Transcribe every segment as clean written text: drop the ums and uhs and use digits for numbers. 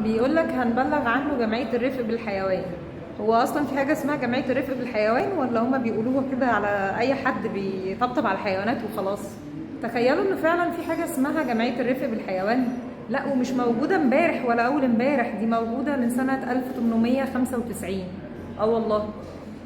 بيقول لك هنبلغ عنه جمعية الرفق بالحيوان. هو اصلا في حاجة اسمها جمعية الرفق بالحيوان ولا هما بيقولوها كده على اي حد بيطبطب على الحيوانات وخلاص؟ تخيلوا ان فعلا في حاجة اسمها جمعية الرفق بالحيوان. لا، ومش موجودة امبارح ولا اول امبارح، دي موجودة من سنة 1895. اه والله،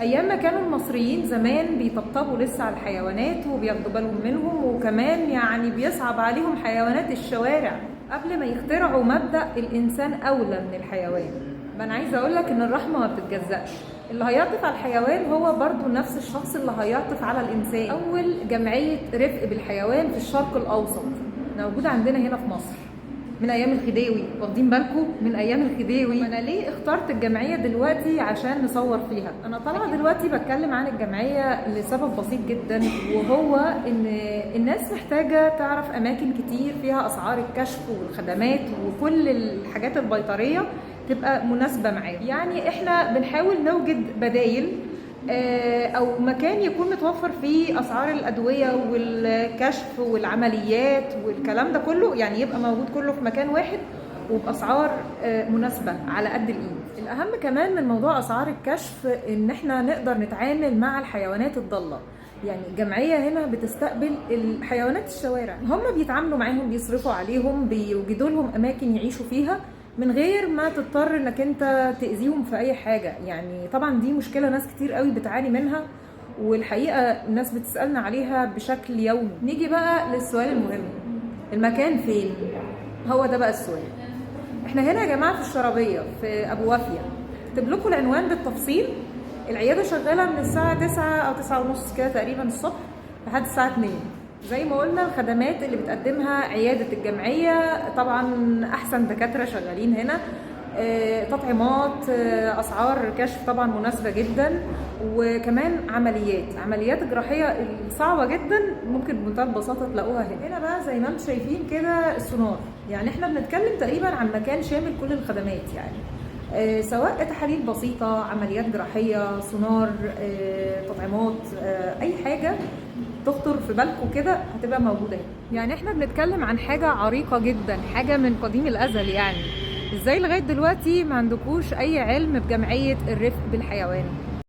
ايام ما كانوا المصريين زمان بيطبطبوا لسه على الحيوانات وبياخدوا بالهم منهم، وكمان يعني بيصعب عليهم حيوانات الشوارع قبل ما يخترعوا مبدأ الانسان اولى من الحيوان. ما انا عايزه اقول لك ان الرحمه ما بتتجزأش. اللي هيعطف على الحيوان هو برضو نفس الشخص اللي هيعطف على الانسان. اول جمعيه رفق بالحيوان في الشرق الاوسط موجوده عندنا هنا في مصر من ايام الخديوي. واخدين بالكم؟ من ايام الخديوي. انا ليه اخترت الجمعيه دلوقتي؟ عشان نصور فيها. انا طالعه دلوقتي بتكلم عن الجمعيه لسبب بسيط جدا، وهو ان الناس محتاجه تعرف اماكن كتير فيها اسعار الكشف والخدمات وكل الحاجات البيطريه تبقى مناسبه معاهم. يعني احنا بنحاول نوجد بدايل او مكان يكون متوفر فيه اسعار الادويه والكشف والعمليات والكلام ده كله، يعني يبقى موجود كله في مكان واحد وباسعار مناسبه على قد الايد. الاهم كمان من موضوع اسعار الكشف ان احنا نقدر نتعامل مع الحيوانات الضاله. يعني الجمعيه هنا بتستقبل الحيوانات الشوارع، هم بيتعاملوا معاهم، بيصرفوا عليهم، بيوجدوا لهم اماكن يعيشوا فيها من غير ما تضطر انك انت تأذيهم في اي حاجة. يعني طبعا دي مشكلة ناس كتير قوي بتعاني منها، والحقيقة الناس بتسألنا عليها بشكل يومي. نيجي بقى للسؤال المهم، المكان فين؟ هو ده بقى السؤال. احنا هنا يا جماعة في الشرابية في ابو وافية. اكتب لكم العنوان بالتفصيل. العيادة شغالة من الساعة 9 او 9 ونص كده تقريبا الصبح لحد الساعة 2. زي ما قلنا الخدمات اللي بتقدمها عيادة الجمعية طبعا أحسن دكاترة شغالين هنا، تطعيمات، أسعار كشف طبعا مناسبة جدا، وكمان عمليات جراحية صعبة جدا ممكن بمنتهى البساطة تلاقوها هنا. هنا بقى زي ما انتم شايفين كده السونار. يعني احنا بنتكلم تقريبا عن مكان شامل كل الخدمات، يعني سواء تحاليل بسيطة، عمليات جراحية، سونار، تطعيمات، أي حاجة تخطر في بالكم كده هتبقى موجودة هنا. يعني احنا بنتكلم عن حاجة عريقة جدا، حاجة من قديم الأزل. يعني ازاي لغاية دلوقتي ما عندكوش أي علم بجمعية الرفق بالحيوان؟